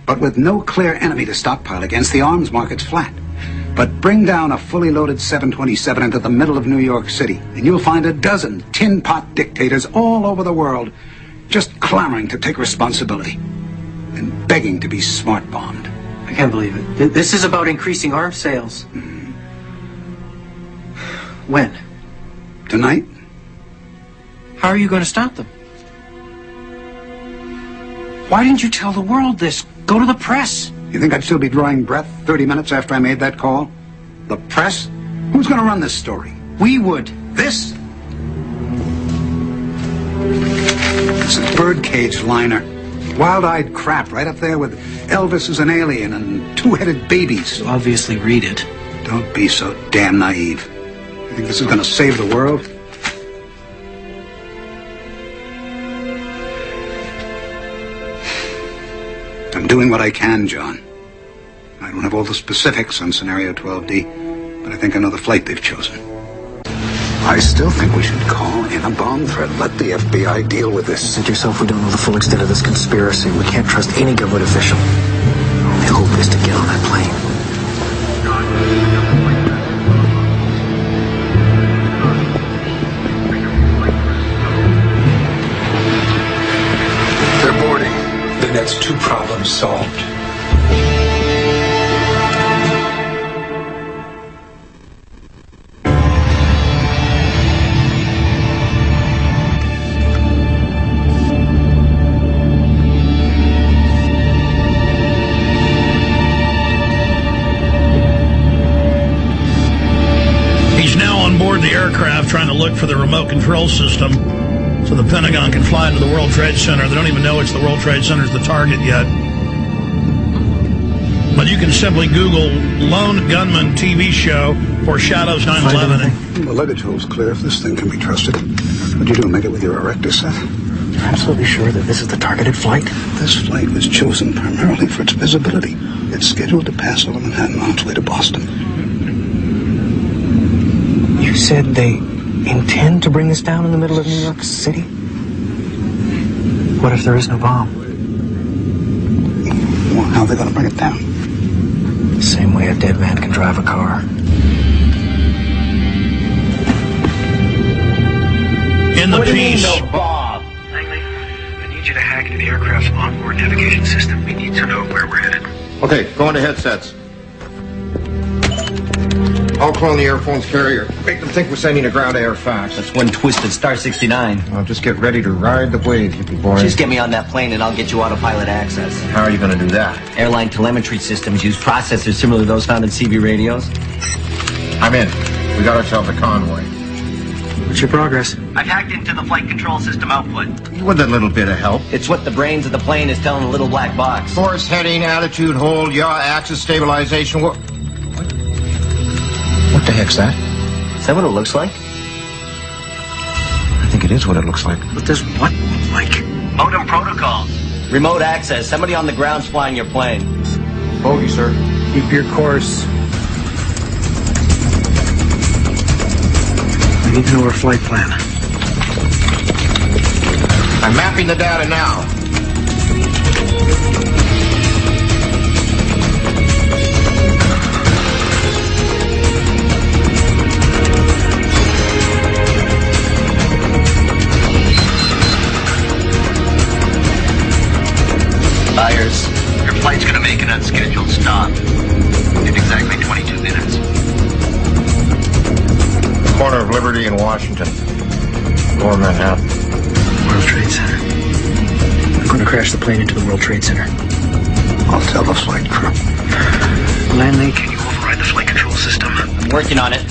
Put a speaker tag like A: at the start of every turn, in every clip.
A: But with no clear enemy to stockpile against, the arms market's flat. But bring down a fully loaded 727 into the middle of New York City, and you'll find a dozen tin pot dictators all over the world just clamoring to take responsibility and begging to be smart bombed.
B: I can't believe it. This is about increasing arms sales. When?
A: Tonight?
B: How are you going to stop them? Why didn't you tell the world this? Go to the press.
A: You think I'd still be drawing breath 30 minutes after I made that call? The press? Who's going to run this story?
B: We would.
A: This? This is birdcage liner. Wild-eyed crap right up there with Elvis as an alien and two-headed babies.
B: You obviously read it.
A: Don't be so damn naive. You think this is going to save the world? I'm doing what I can, John. I don't have all the specifics on Scenario 12D, but I think I know the flight they've chosen. I still think we should call in a bomb threat. Let the FBI deal with this.
C: Said yourself we don't know the full extent of this conspiracy. We can't trust any government official. Our only hope is to get on that plane.
A: They're boarding. Then that's two problems solved.
D: The aircraft trying to look for the remote control system so the Pentagon can fly into the World Trade Center. They don't even know it's the World Trade Center's the target yet. But you can simply Google Lone Gunman TV show foreshadows 9/11.
A: The luggage hole's clear if this thing can be trusted. What'd you do, make it with your erector set?
C: You're absolutely sure that this is the targeted flight?
A: This flight was chosen primarily for its visibility. It's scheduled to pass over Manhattan on its way to Boston.
C: You said they intend to bring this down in the middle of New York City? What if there is no bomb?
A: Well, how are they going to bring it down?
C: The same way a dead man can drive a car.
D: In the piece.
E: No bomb?
C: Langley, I need you to hack into the aircraft's onboard navigation system. We need to know where we're headed.
E: Okay, go into headsets. I'll clone the airphone's carrier. Make them think we're sending a ground-to-air fax.
F: That's one twisted star 69.
E: I'll just get ready to ride the wave, hippie boy.
F: Just get me on that plane and I'll get you autopilot access.
E: How are you going to do that?
F: Airline telemetry systems use processors similar to those found in CB radios.
E: I'm in. We got ourselves a convoy.
C: What's your progress?
F: I've hacked into the flight control system output.
E: With a little bit of help.
F: It's what the brains of the plane is telling the little black box.
E: Course, heading, attitude, hold, yaw, axis, stabilization. What the heck's that?
F: Is that what it looks like?
E: I think it is what it looks like.
C: What does what look like?
F: Modem protocols. Remote access. Somebody on the ground's flying your plane.
E: Bogey, sir.
C: Keep your course. We need to know our flight plan.
E: I'm mapping the data now.
F: Buyers, your flight's gonna make an unscheduled stop in exactly 22 minutes.
E: Corner of Liberty and Washington. Lower Manhattan.
C: World Trade Center. I'm going to crash the plane into the World Trade Center.
A: I'll tell the flight crew.
C: Langley, can you override the flight control system?
F: I'm working on it.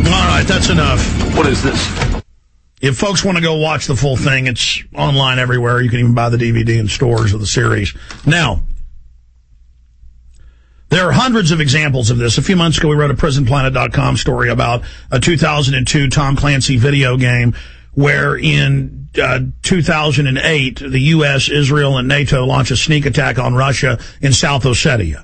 D: All right, that's enough.
E: What is this?
D: If folks want to go watch the full thing, it's online everywhere. You can even buy the DVD in stores of the series. Now, there are hundreds of examples of this. A few months ago, we wrote a PrisonPlanet.com story about a 2002 Tom Clancy video game where in 2008, the U.S., Israel, and NATO launched a sneak attack on Russia in South Ossetia.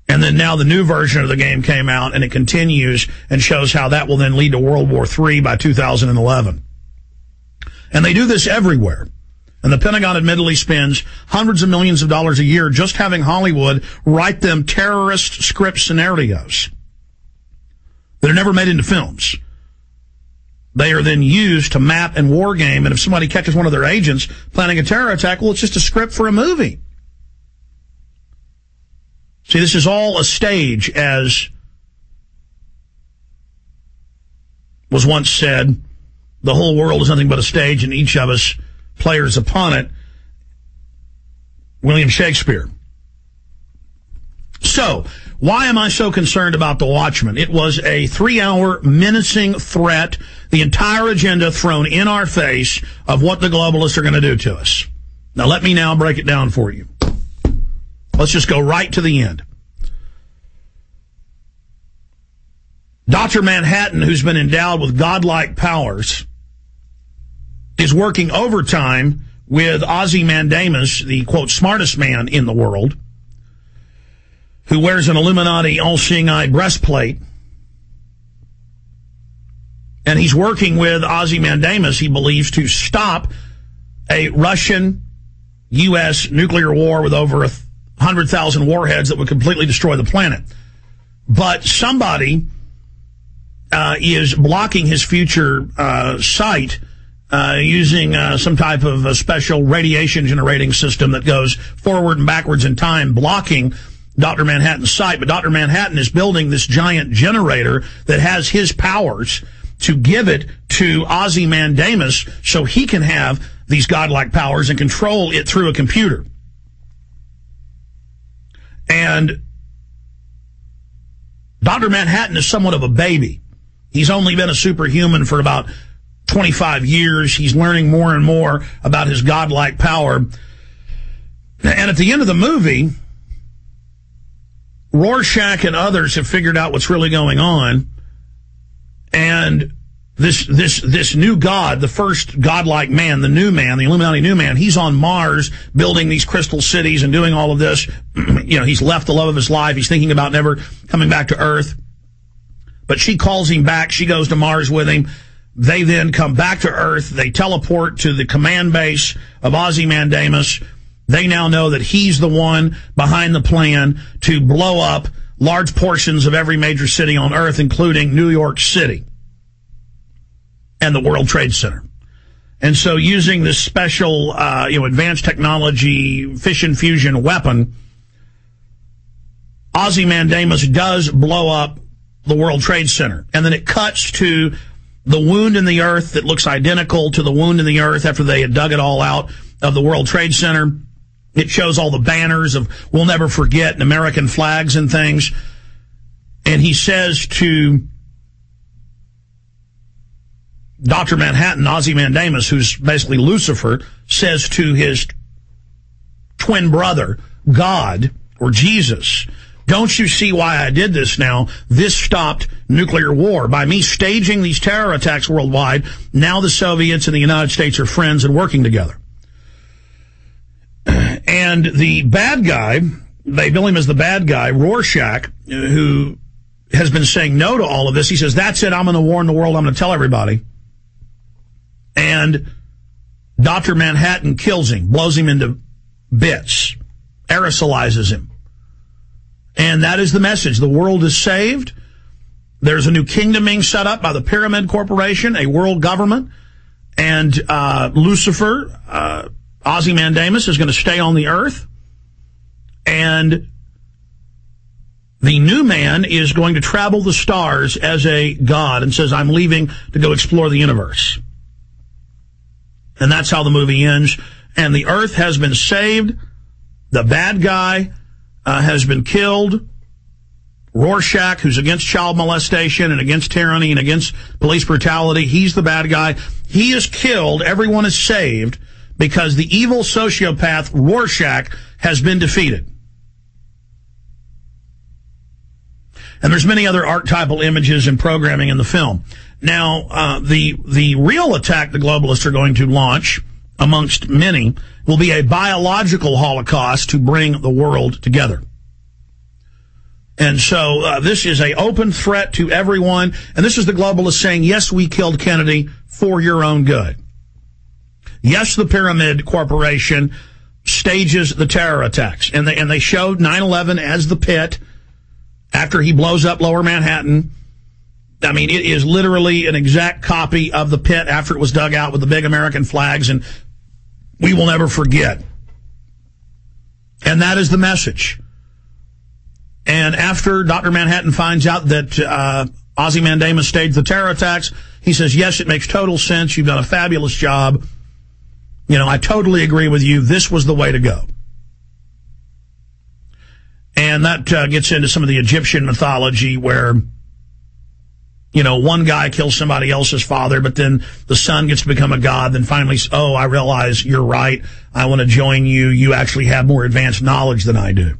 D: And then now the new version of the game came out, and it continues and shows how that will then lead to World War III by 2011. And they do this everywhere. And the Pentagon admittedly spends hundreds of millions of dollars a year just having Hollywood write them terrorist script scenarios that are never made into films. They are then used to map and war game, and if somebody catches one of their agents planning a terror attack, well, it's just a script for a movie. See, this is all a stage, as was once said. The whole world is nothing but a stage, and each of us players upon it. William Shakespeare. So, why am I so concerned about the Watchmen? It was a 3-hour menacing threat, the entire agenda thrown in our face of what the globalists are going to do to us. Now, let me now break it down for you. Let's just go right to the end. Dr. Manhattan, who's been endowed with godlike powers, is working overtime with Ozymandias, the, quote, smartest man in the world, who wears an Illuminati all-seeing eye breastplate. And he's working with Ozymandias, he believes, to stop a Russian-U.S. nuclear war with over 100,000 warheads that would completely destroy the planet. But somebody is blocking his future sight using some type of a special radiation generating system that goes forward and backwards in time, blocking Dr. Manhattan's sight. But Dr. Manhattan is building this giant generator that has his powers to give it to Ozymandias so he can have these godlike powers and control it through a computer. And Dr. Manhattan is somewhat of a baby. He's only been a superhuman for about 25 years. He's learning more and more about his godlike power. And at the end of the movie, Rorschach and others have figured out what's really going on. And this new god, the first godlike man, the new man, the Illuminati new man, he's on Mars building these crystal cities and doing all of this. You know, he's left the love of his life. He's thinking about never coming back to Earth. But she calls him back. She goes to Mars with him. They then come back to Earth. They teleport to the command base of Ozymandias. They now know that he's the one behind the plan to blow up large portions of every major city on Earth, including New York City and the World Trade Center. And so using this special, advanced technology fission fusion weapon, Ozymandias does blow up the World Trade Center. And then it cuts to the wound in the earth that looks identical to the wound in the earth after they had dug it all out of the World Trade Center. It shows all the banners of "We'll Never Forget" and American flags and things. And he says to Dr. Manhattan, Ozymandias, who's basically Lucifer, says to his twin brother, God, or Jesus, "Don't you see why I did this now? This stopped nuclear war. By me staging these terror attacks worldwide, now the Soviets and the United States are friends and working together." And the bad guy, they bill him as the bad guy, Rorschach, who has been saying no to all of this. He says, "That's it, I'm going to warn the world, I'm going to tell everybody." And Dr. Manhattan kills him, blows him into bits, aerosolizes him. And that is the message. The world is saved. There's a new kingdom being set up by the Pyramid Corporation, a world government. And Lucifer, Ozymandias, is going to stay on the earth. And the new man is going to travel the stars as a god and says, "I'm leaving to go explore the universe." And that's how the movie ends. And the earth has been saved. The bad guy has been killed. Rorschach, who's against child molestation and against tyranny and against police brutality, he's the bad guy. He is killed. Everyone is saved because the evil sociopath Rorschach has been defeated. And there's many other archetypal images and programming in the film. Now, the real attack the globalists are going to launch, amongst many, will be a biological holocaust to bring the world together. And so this is an open threat to everyone. And this is the globalists saying, yes, we killed Kennedy for your own good. Yes, the Pyramid Corporation stages the terror attacks. And they showed 9/11 as the pit after he blows up Lower Manhattan. I mean, it is literally an exact copy of the pit after it was dug out with the big American flags, and we will never forget. And that is the message. And after Dr. Manhattan finds out that Ozymandias staged the terror attacks, he says, yes, it makes total sense. You've done a fabulous job. You know, I totally agree with you. This was the way to go. And that gets into some of the Egyptian mythology where, you know, one guy kills somebody else's father, but then the son gets to become a god. Then finally, oh, I realize you're right. I want to join you. You actually have more advanced knowledge than I do.